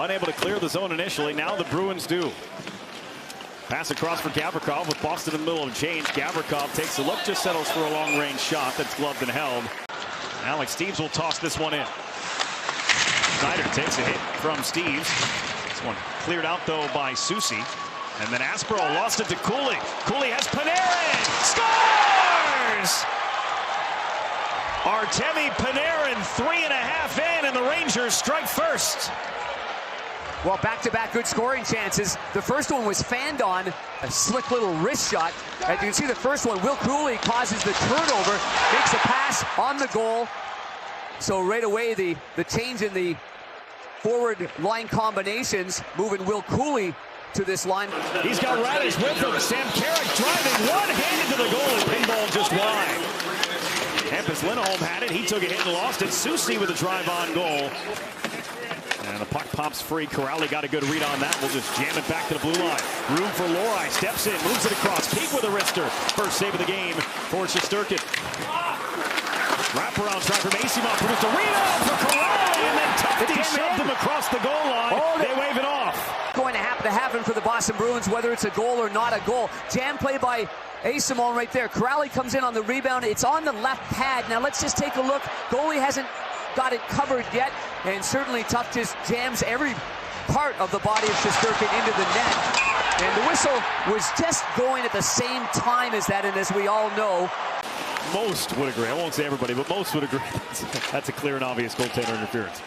unable to clear the zone initially. Now the Bruins do. Pass across for Gavrikov with Boston in the middle of the change. Gavrikov takes a look, just settles for a long-range shot that's gloved and held. Alex Steeves will toss this one in. Snyder takes a hit from Steeves. This one cleared out, though, by Soucy. And then Aspero lost it to Cooley. Cooley has Panarin. Scores! Artemi Panarin, 3.5 in, and the Rangers strike first. Well, back-to-back good scoring chances. The first one was fanned on, a slick little wrist shot. As you can see, the first one, Will Cooley causes the turnover, makes a pass on the goal. So right away, the change in the forward line combinations, moving Will Cooley to this line. He's got Radish with him. Sam Carrick driving one-handed to the goal, and pinball just wide. Hampus Lindholm had it. He took a hit and lost it. Soucy with a drive-on goal. And the puck pops free. Corrali got a good read on that. We'll just jam it back to the blue line. Room for Lohrei. Steps in, moves it across. Peak with a wrister. First save of the game for Shesterkin. Wraparound try from Asimov. Produced a rebound for Corrali. And then Tufte shoved him across the goal line. They wave it off. Going to happen for the Boston Bruins, whether it's a goal or not a goal. Jam play by Asimov right there. Corrali comes in on the rebound. It's on the left pad. Now let's just take a look. Goalie hasn't got it covered yet, and certainly Tufte just jams every part of the body of Shesterkin into the net. And the whistle was just going at the same time as that, and as we all know, most would agree. I won't say everybody, but most would agree. That's a clear and obvious goaltender interference.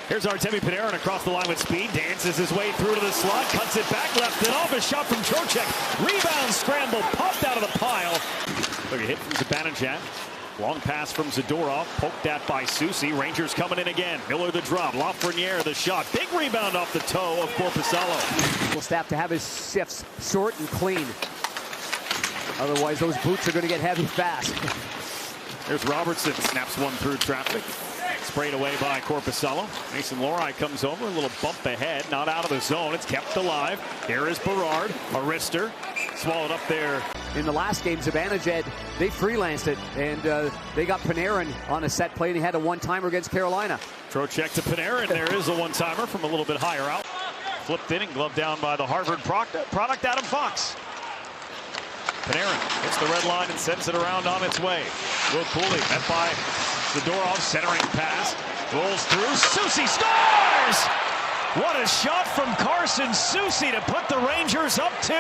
Here's Artemi Panarin across the line with speed, dances his way through to the slot, cuts it back, left it off, a shot from Trocheck. Rebound scramble, popped out of the pile. Look, a hit from Zibanejad. Long pass from Zadorov, poked at by Soucy. Rangers coming in again. Miller the drop, Lafreniere the shot. Big rebound off the toe of Korpisalo. We'll have to have his shifts short and clean. Otherwise, those boots are going to get heavy fast. There's Robertson, snaps one through traffic. Sprayed away by Korpisalo. Mason Lohrei comes over, a little bump ahead, not out of the zone. It's kept alive. Here is Berard, a wrister, swallowed up there. In the last game, Zibanejad, they freelanced it, and they got Panarin on a set play, and he had a one-timer against Carolina. Trocheck to Panarin. There is a one-timer from a little bit higher out. Flipped in and gloved down by the Harvard product Adam Fox. Panarin hits the red line and sends it around on its way. Will Cooley met by Zadorov, centering pass. Rolls through. Soucy scores! What a shot from Carson Soucy to put the Rangers up 2.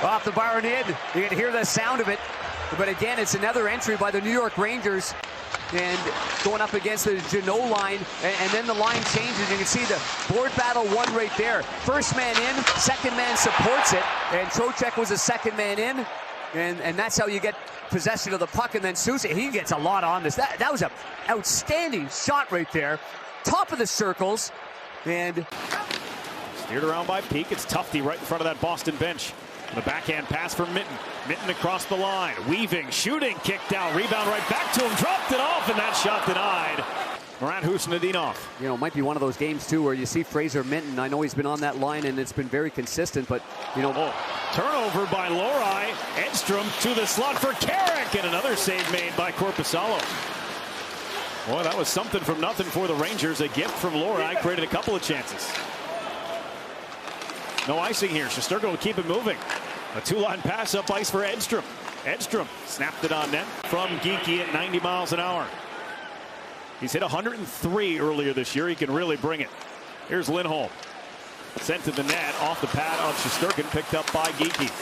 Off the bar and in. You can hear the sound of it. But again, it's another entry by the New York Rangers. And going up against the Jeannot line. And then the line changes. You can see the board battle one right there. First man in, second man supports it. And Trocheck was a second man in. And that's how you get possession of the puck. And then Soucy, he gets a lot on this. That was an outstanding shot right there. Top of the circles. And steered around by Peak. It's Tufte right in front of that Boston bench. The backhand pass for Mitten. Mitten across the line. Weaving, shooting, kicked out. Rebound right back to him. Dropped it off, and that shot denied. Morant Husnudinov. You know, it might be one of those games, too, where you see Fraser Minten. I know he's been on that line, and it's been very consistent, but, you know. Turnover by Lohrei. Edstrom to the slot for Carrick, and another save made by Korpisalo. Boy, that was something from nothing for the Rangers. A gift from Lohrei created a couple of chances. No icing here. Shesterkin will keep it moving. A two-line pass up ice for Edstrom. Edstrom snapped it on net from Geekie at 90 miles an hour. He's hit 103 earlier this year. He can really bring it. Here's Lindholm. Sent to the net off the pad of Shesterkin, picked up by Geekie.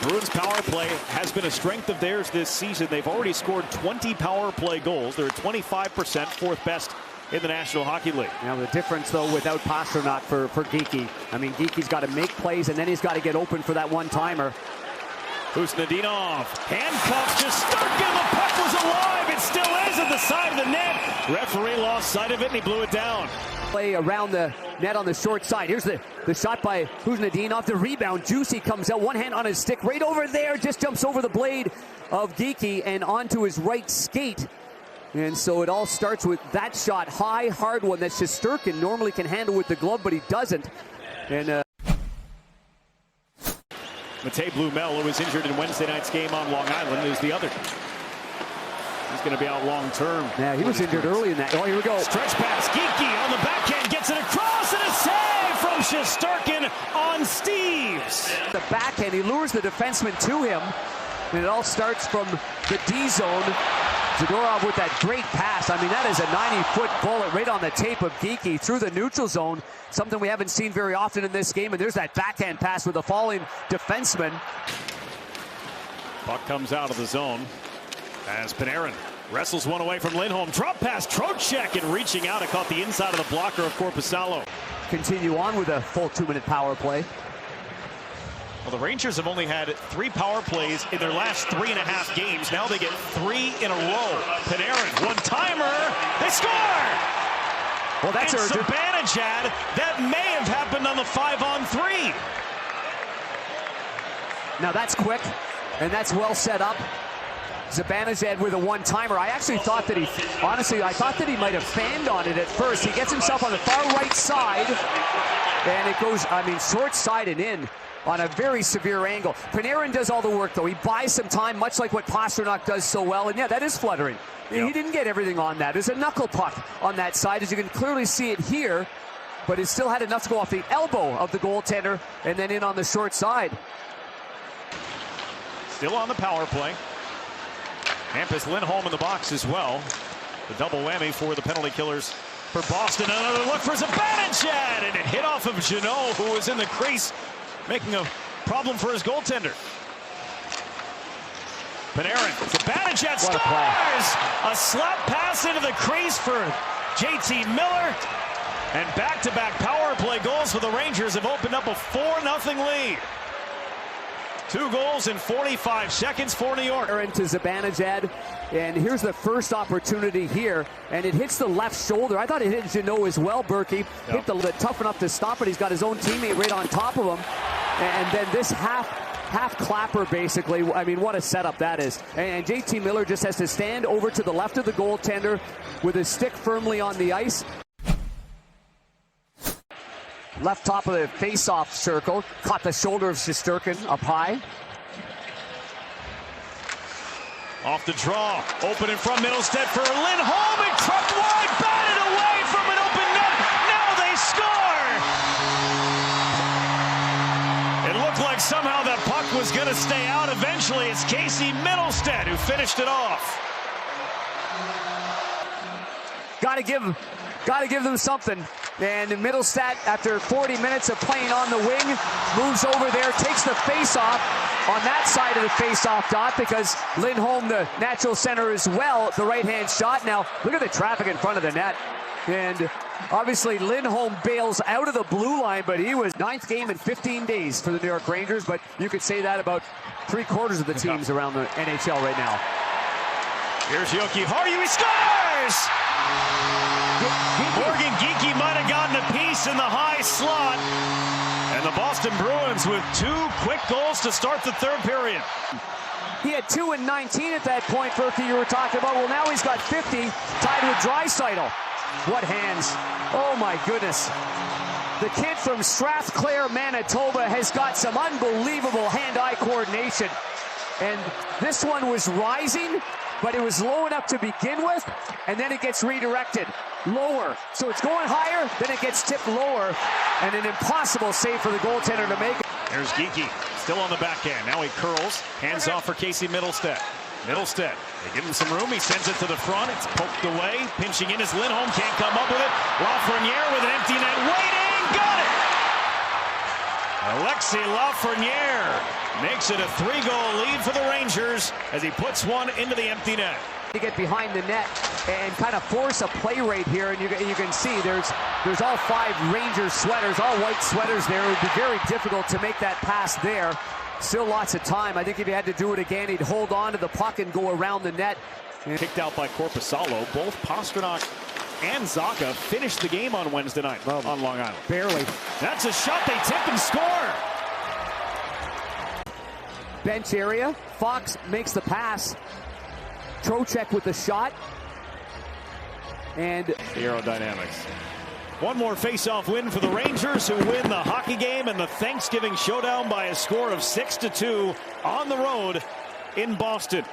Bruins power play has been a strength of theirs this season. They've already scored 20 power play goals. They're at 25%, fourth best in the National Hockey League. Now the difference, though, without Pastrnak for Geekie. I mean, Geekie's got to make plays, and then he's got to get open for that one-timer. Husnudinov, handcuffed Shesterkin. The puck was alive. It still is at the side of the net. Referee lost sight of it, and he blew it down. Play around the net on the short side. Here's the shot by Husnudinov. The rebound. Juicy comes out, one hand on his stick. Right over there, just jumps over the blade of Geekie and onto his right skate. And so it all starts with that shot. High, hard one that Shesterkin normally can handle with the glove, but he doesn't. And Matej Blumel, who was injured in Wednesday night's game on Long Island, is the other. He's going to be out long term. Yeah, he was injured early in that. Oh, here we go. Stretch pass. Geeky on the backhand gets it across, and a save from Shesterkin on Steves. The backhand, he lures the defenseman to him, and it all starts from the D zone. Zadorov with that great pass. I mean, that is a 90-foot bullet right on the tape of Geeky through the neutral zone. Something we haven't seen very often in this game. And there's that backhand pass with a falling defenseman. Puck comes out of the zone as Panarin wrestles one away from Lindholm. Drop pass, Trocheck, and reaching out, it caught the inside of the blocker of Korpisalo. Continue on with a full 2-minute power play. Well, the Rangers have only had 3 power plays in their last 3.5 games. Now they get 3 in a row. Panarin, one-timer, they score! Well, that's and urgent. Zibanejad, that may have happened on the 5-on-3. Now that's quick, and that's well set up. Zibanejad with a one-timer. I actually thought that I thought that he might have fanned on it at first. He gets himself on the far right side, and it goes, I mean, short side and in on a very severe angle. Panarin does all the work, though. He buys some time, much like what Pastrnak does so well, and yeah, that is fluttering. Yep. He didn't get everything on that. There's a knuckle puck on that side, as you can clearly see it here, but it still had enough to go off the elbow of the goaltender and then in on the short side. Still on the power play. Hampus Lindholm in the box as well. The double whammy for the penalty killers for Boston. Another look for Zibanejad, and it hit off of Jeannot, who was in the crease, making a problem for his goaltender. Panarin, Zibanejad scores! A slap pass into the crease for JT Miller. And back-to-back power play goals for the Rangers have opened up a 4-0 lead. 2 goals in 45 seconds for New York. Into Zibanejad, and here's the first opportunity here, and it hits the left shoulder. I thought it hit Jeannot as well, Berkey. Hit the tough enough to stop it. He's got his own teammate right on top of him. And then this half clapper, basically. I mean, what a setup that is. And JT Miller just has to stand over to the left of the goaltender with his stick firmly on the ice. Left top of the face-off circle. Caught the shoulder of Shesterkin up high. Off the draw. Open in front, Middlestead for Lindholm. And trucked wide. Batted away from an open net. Now they score! It looked like somehow that puck was going to stay out. Eventually, it's Casey Middlestead who finished it off. Gotta give them something. And Middlestead, after 40 minutes of playing on the wing, moves over there, takes the face-off on that side of the face-off dot, because Lindholm, the natural center as well, the right-hand shot. Now, look at the traffic in front of the net. And obviously, Lindholm bails out of the blue line, but he was 9th game in 15 days for the New York Rangers. But you could say that about 3/4 of the teams around the NHL right now. Here's Yoki Hardy, he scores! Morgan Geeky might have gotten a piece in the high slot. And the Boston Bruins with 2 quick goals to start the 3rd period. He had 2 in 19 at that point, Berkey, you were talking about. Well, now he's got 50, tied with Draisaitl. What hands. Oh, my goodness. The kid from Strathclair, Manitoba, has got some unbelievable hand-eye coordination. And this one was rising, but it was low enough to begin with, and then it gets redirected lower. So it's going higher, then it gets tipped lower, and an impossible save for the goaltender to make it. There's Geeky, still on the backhand. Now he curls, hands off for Casey Middlestead. Middlestead, they give him some room, he sends it to the front, it's poked away, pinching in as Lindholm can't come up with it. Lafreniere with an empty net, waiting, got it! Alexis Lafreniere makes it a 3-goal lead for the Rangers as he puts one into the empty net. To get behind the net and kind of force a play rate here, and you can see there's all 5 Rangers sweaters, all white sweaters there. It would be very difficult to make that pass there. Still lots of time. I think if he had to do it again, he'd hold on to the puck and go around the net. Kicked out by Korpisalo. Both Pastrnak and Zacha finished the game on Wednesday night on Long Island. Barely. That's a shot they tip and score. Bench area. Fox makes the pass. Trocheck with the shot. And the aerodynamics. One more face-off win for the Rangers, who win the hockey game and the Thanksgiving showdown by a score of 6-2 on the road in Boston.